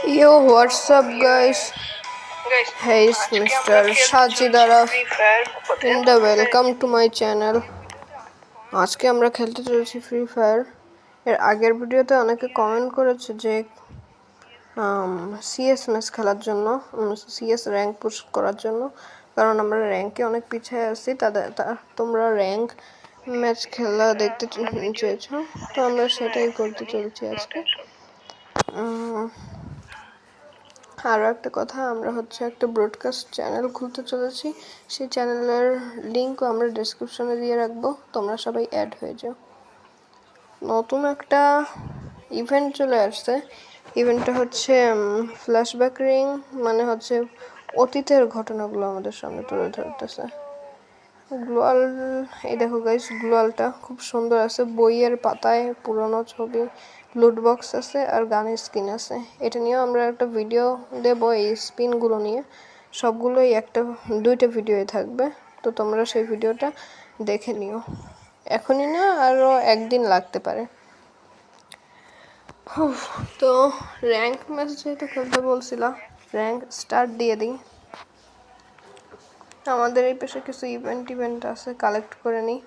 Yo, what's up, guys? Hey, it's Mr. Sajid Araf and welcome to my channel. আজকে আমরা খেলতে চলেছি free fire. এর আগের ভিডিওতে অনেকে কমেন্ট করেছে যে সিএস ম্যাচ খেলার জন্য, সিএস র্যাঙ্ক পুশ করার জন্য, কারণ আমরা র্যাঙ্কে অনেক পিছিয়ে আছি। তোমরা র্যাঙ্ক ম্যাচ খেলা দেখতে চেয়েছো, তো আমরা সেটাই করতে চলেছি আজকে। আরও একটা কথা, আমরা একটা ব্রডকাস্ট চ্যানেল খুলতে চলেছি। সেই চ্যানেলের লিঙ্কও আমরা ডেসক্রিপশনে দিয়ে রাখবো, তোমরা সবাই অ্যাড হয়ে যাও। নতুন একটা ইভেন্ট চলে আসছে। ইভেন্টটা হচ্ছে ফ্ল্যাশব্যাক রিং, মানে অতীতের ঘটনাগুলো আমাদের সামনে তুলে ধরতেছে। গ্লোয়াল, এই দেখো গাইস, গ্লোয়ালটা খুব সুন্দর আছে। বইয়ের পাতায় পুরনো ছবি, লুট বক্স আছে আর গানের স্কিন আছে। এটা নিয়েও আমরা একটা ভিডিও দেবো। এই স্পিনগুলো নিয়ে সবগুলোই দুইটা ভিডিওই থাকবে, তো তোমরা সেই ভিডিওটা দেখে নিও। এখনই না, আরও একদিন লাগতে পারে। তো র্যাঙ্ক ম্যাচ যেহেতু খেলতে বলছিলাম, র্যাঙ্ক স্টার্ট দিয়ে দিই। আমাদের এই পাশে কিছু ইভেন্ট আছে, কালেক্ট করে নিই।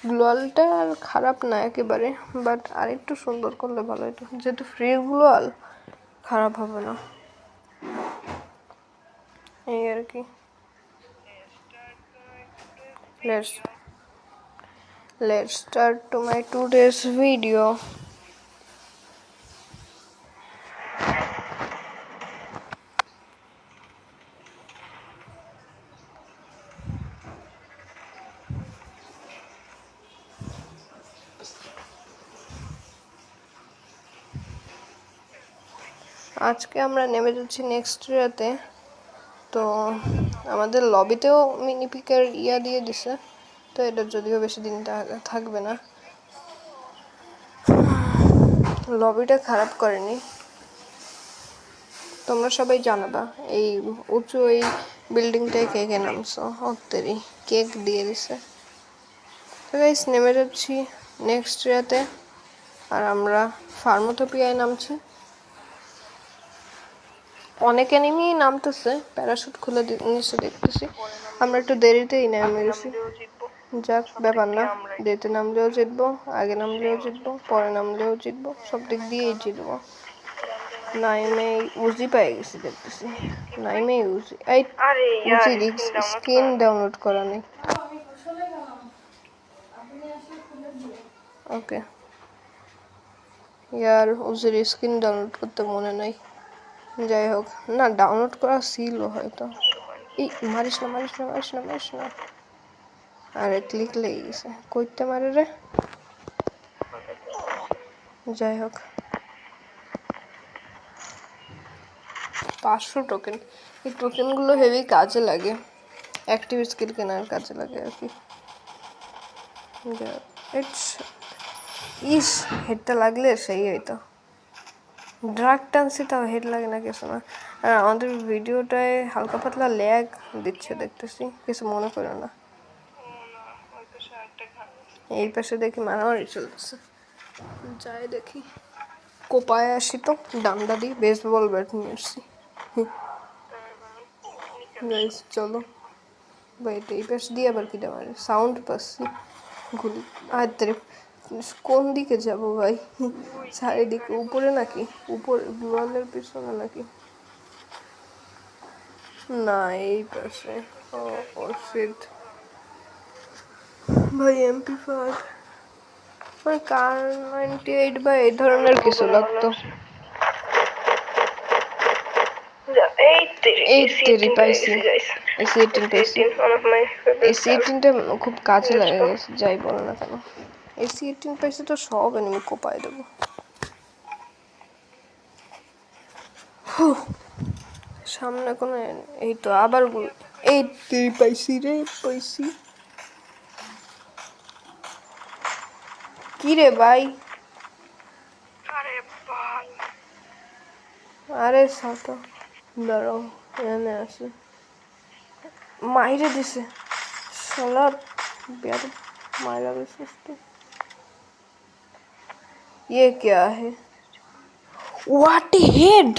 গ্লোয়ালটা আর খারাপ না একেবারে, বাট আর একটু সুন্দর করলে ভালো হতো। যেহেতু ফ্রি গ্লোয়াল, খারাপ হবে না, এই আর কি। Let's start to my today's video. আজকে আমরা নেমে যাচ্ছি নেক্সট ডেতে। তো আমাদের লবিতেও মিনিপিকের দিয়ে দিছে, তো এটা যদিও বেশি দিন থাকবে না। লবিটা খারাপ করেনি, তোমরা সবাই জানাবা এই উঁচু এই বিল্ডিংটায় কে কে নামছো। ওদেরই কেক দিয়ে দিছে। তো গাইস, নেমে যাচ্ছি নেক্সট ডেতে, আর আমরা ফার্মোথোপিয়ায় নামছি। অনেক এনিমি নামতেছে, প্যারাশুট খুলে নিচে দেখতেছি। আমরা একটু দেরিতেই নেমে গেছি, যাক ব্যাপার না। দেরিতে নামলেও জিতবো, আগে নামলেও জিতবো, পরে নামলেও জিতবো, সব দিক দিয়েই জিতবো। নাইমে উজি পেয়ে গেছি দেখতেছি। নাইমে উজি, এই উজির স্কিন ডাউনলোড করা নেই। ওকে ইয়ার, উজির স্কিন ডাউনলোড করতে মনে নাই। যাই হোক, না ডাউনলোড করা ছিল হয়তো। এই মারিস না। আরে ক্লিক লেগে গেছে, কইতে মারে রে। যাই হোক, 500 টোকেন। এই টোকেনগুলো হেভি কাজে লাগে, অ্যাক্টিভ স্কিল কেনার কাজে লাগে আর কি। হেডটা লাগলে সেই হইতো। ড্রাগ টানছি, তাও হেড লাগে না, কিছু না। আর আমাদের ভিডিওটায় হালকা পাতলা ল্যাগ দিচ্ছে দেখতেছি, কিছু মনে করো না। এই পাশে দেখি মারামারি চলতেছে, যাই দেখি। কোপায় আসি তো ডান্ডা দিই, বেসবল ব্যাট নিয়ে আসছি। চলো ভাই, এই পাশ দিয়ে আবার কি মারে, সাউন্ড পাচ্ছি গুলি। আর কোন দিকে যাব ভাই? চারিদিকে উপরে নাকি? উপর গ্লোয়ালের পিছনে নাকি? না, এই পাশে। ও শিট ভাই, MP5 মানে কার 98 বা এই ধরনের কিছু লাগতো। এই পাইছি, AC-18 পাইছি। AC-18টা খুব কাজে লাগে, যাই বলো না কেন। AC-18 পাইছি তো সব এনিমি কোপায় দেবো। সামনে কোনো, এই তো আবার এই পাইছি রে, পাইছি। কি রে ভাই? আরে সাতো, দাঁড়াও, এখানে আছে। মাইরে দিছে শালা, বেয়াদ মাইরা দিছিস তুই। ये क्या है? What a head!